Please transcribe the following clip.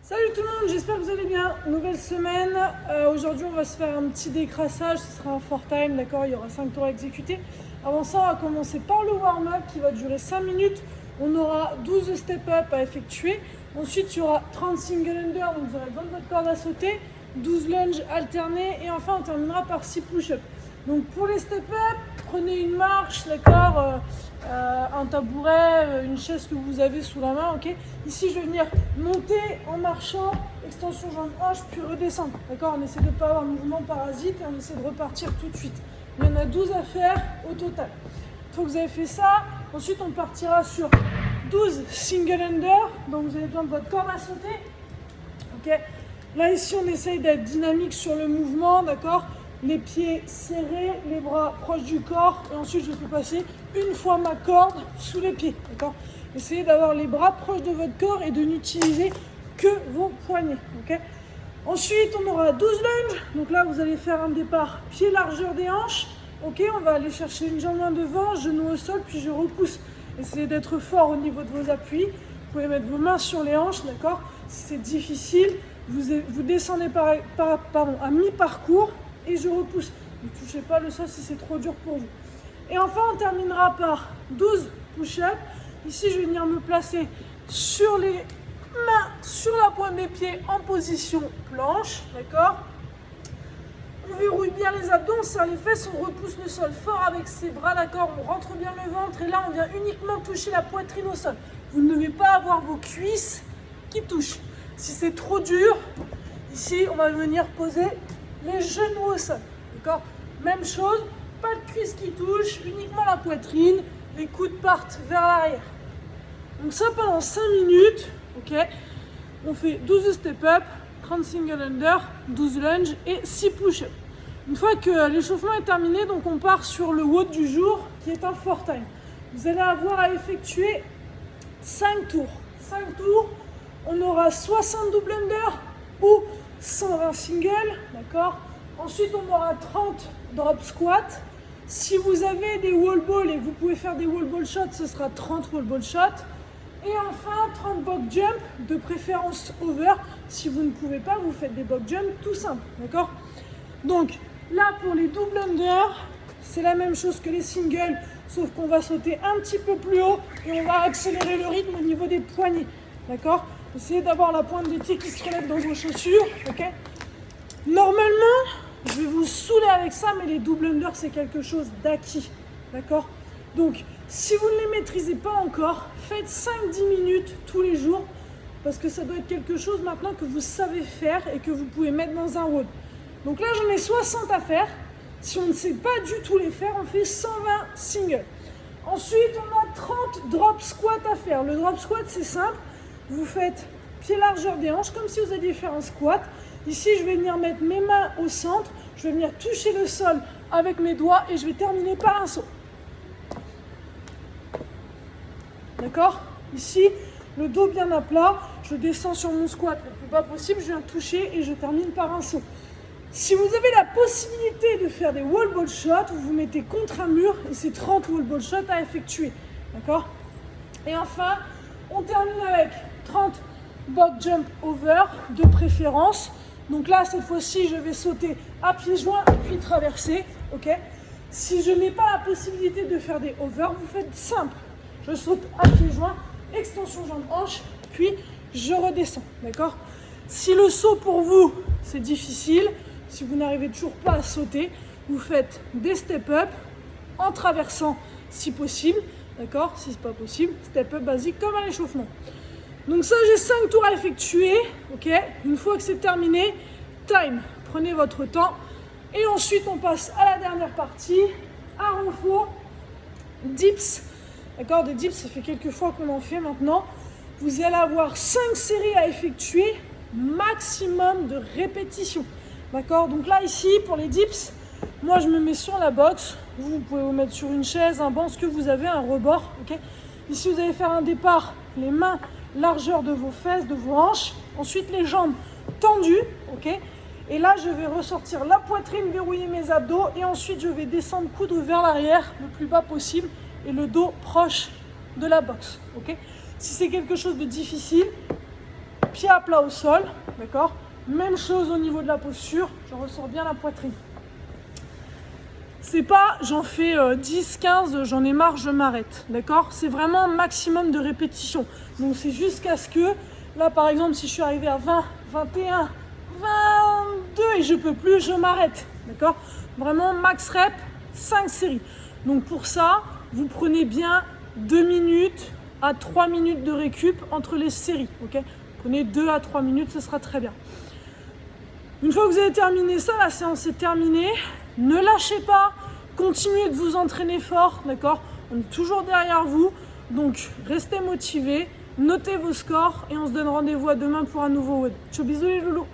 Salut tout le monde, j'espère que vous allez bien. Nouvelle semaine, aujourd'hui on va se faire un petit décrassage, ce sera un for time, d'accord, il y aura 5 tours à exécuter. Avant ça, on va commencer par le warm-up qui va durer 5 minutes. On aura 12 step-up à effectuer. Ensuite, il y aura 30 single under, donc vous aurez besoin de votre corde à sauter, 12 lunges alternés et enfin on terminera par 6 push-up. Donc pour les step-up, prenez une marche, d'accord, un tabouret, une chaise que vous avez sous la main, ok. Ici, je vais venir monter en marchant, extension jambe hanche, puis redescendre, d'accord. On essaie de ne pas avoir de mouvement parasite et on essaie de repartir tout de suite. Il y en a 12 à faire au total. Une fois que vous avez fait ça, ensuite on partira sur 12 single under, donc vous avez besoin de votre corde à sauter, ok. Là ici on essaye d'être dynamique sur le mouvement, d'accord. Les pieds serrés, les bras proches du corps et ensuite je fais passer une fois ma corde sous les pieds, d'accord. Essayez d'avoir les bras proches de votre corps et de n'utiliser que vos poignets, ok. Ensuite on aura 12 lunges, donc là vous allez faire un départ pied largeur des hanches, ok. On va aller chercher une jambe loin devant, genou au sol, puis je repousse. Essayez d'être fort au niveau de vos appuis, vous pouvez mettre vos mains sur les hanches, d'accord. Si c'est difficile, vous descendez à mi-parcours et je repousse. Ne touchez pas le sol si c'est trop dur pour vous. Et enfin, on terminera par 12 push-ups. Ici, je vais venir me placer sur les mains, sur la pointe des pieds en position planche, d'accord. On verrouille bien les abdos, on serre les fesses, on repousse le sol fort avec ses bras, d'accord. On rentre bien le ventre et là, on vient uniquement toucher la poitrine au sol. Vous ne devez pas avoir vos cuisses qui touchent. Si c'est trop dur, ici, on va venir poser les genoux au sol, d'accord. Même chose, pas de cuisses qui touchent, uniquement la poitrine, les coudes partent vers l'arrière. Donc ça pendant 5 minutes, ok. On fait 12 step-up, 30 single under, 12 lunges et 6 push-up. Une fois que l'échauffement est terminé, donc on part sur le WOD du jour qui est un for time. Vous allez avoir à effectuer 5 tours. 5 tours, on aura 60 double under ou 120 single, d'accord. Ensuite, on aura 30 drop squat. Si vous avez des wall balls et que vous pouvez faire des wall ball shots, ce sera 30 wall ball shots. Et enfin, 30 box jump, de préférence over. Si vous ne pouvez pas, vous faites des box jump tout simple, d'accord. Donc, là, pour les double under, c'est la même chose que les singles, sauf qu'on va sauter un petit peu plus haut et on va accélérer le rythme au niveau des poignets, d'accord. Essayez d'avoir la pointe des pieds qui se relève dans vos chaussures, ok. Normalement, je vais vous saouler avec ça, mais les double under, c'est quelque chose d'acquis, d'accord. Donc, si vous ne les maîtrisez pas encore, faites 5-10 minutes tous les jours, parce que ça doit être quelque chose maintenant que vous savez faire et que vous pouvez mettre dans un WOD. Donc là, j'en ai 60 à faire. Si on ne sait pas du tout les faire, on fait 120 singles. Ensuite, on a 30 drop squat à faire. Le drop squat, c'est simple. Vous faites pied largeur des hanches, comme si vous alliez faire un squat. Ici, je vais venir mettre mes mains au centre. Je vais venir toucher le sol avec mes doigts et je vais terminer par un saut. D'accord? Ici, le dos bien à plat. Je descends sur mon squat le plus bas possible. Je viens toucher et je termine par un saut. Si vous avez la possibilité de faire des wall ball shots, vous vous mettez contre un mur et c'est 30 wall ball shots à effectuer. D'accord? Et enfin, on termine avec 30 box jump over de préférence. Donc là, cette fois-ci, je vais sauter à pieds joints puis traverser. Ok? Si je n'ai pas la possibilité de faire des over, vous faites simple. Je saute à pieds joints, extension jambe hanche, puis je redescends. D'accord? Si le saut pour vous, c'est difficile, si vous n'arrivez toujours pas à sauter, vous faites des step-up en traversant si possible. D'accord? Si ce n'est pas possible, step-up basique comme à l'échauffement. Donc ça, j'ai 5 tours à effectuer, ok. Une fois que c'est terminé, time, prenez votre temps. Et ensuite, on passe à la dernière partie, à renfort, dips. D'accord, des dips, ça fait quelques fois qu'on en fait maintenant. Vous allez avoir 5 séries à effectuer, maximum de répétitions. D'accord, donc là, ici, pour les dips, moi, je me mets sur la box. Vous pouvez vous mettre sur une chaise, un banc, ce que vous avez, un rebord, ok. Ici, vous allez faire un départ, les mains largeur de vos fesses, de vos hanches. Ensuite, les jambes tendues, ok. Et là, je vais ressortir la poitrine, verrouiller mes abdos. Et ensuite, je vais descendre, coude vers l'arrière, le plus bas possible. Et le dos proche de la boxe, ok. Si c'est quelque chose de difficile, pied à plat au sol, d'accord? Même chose au niveau de la posture, je ressors bien la poitrine. C'est pas j'en fais 10, 15, j'en ai marre, je m'arrête, d'accord? C'est vraiment un maximum de répétitions. Donc c'est jusqu'à ce que, là par exemple, si je suis arrivée à 20, 21, 22 et je peux plus, je m'arrête, d'accord? Vraiment max rep, 5 séries. Donc pour ça, vous prenez bien 2 minutes à 3 minutes de récup entre les séries, ok? Prenez 2 à 3 minutes, ce sera très bien. Une fois que vous avez terminé ça, la séance est terminée. Ne lâchez pas, continuez de vous entraîner fort, d'accord? On est toujours derrière vous, donc restez motivés, notez vos scores et on se donne rendez-vous à demain pour un nouveau WOD. Ciao, bisous les loulous!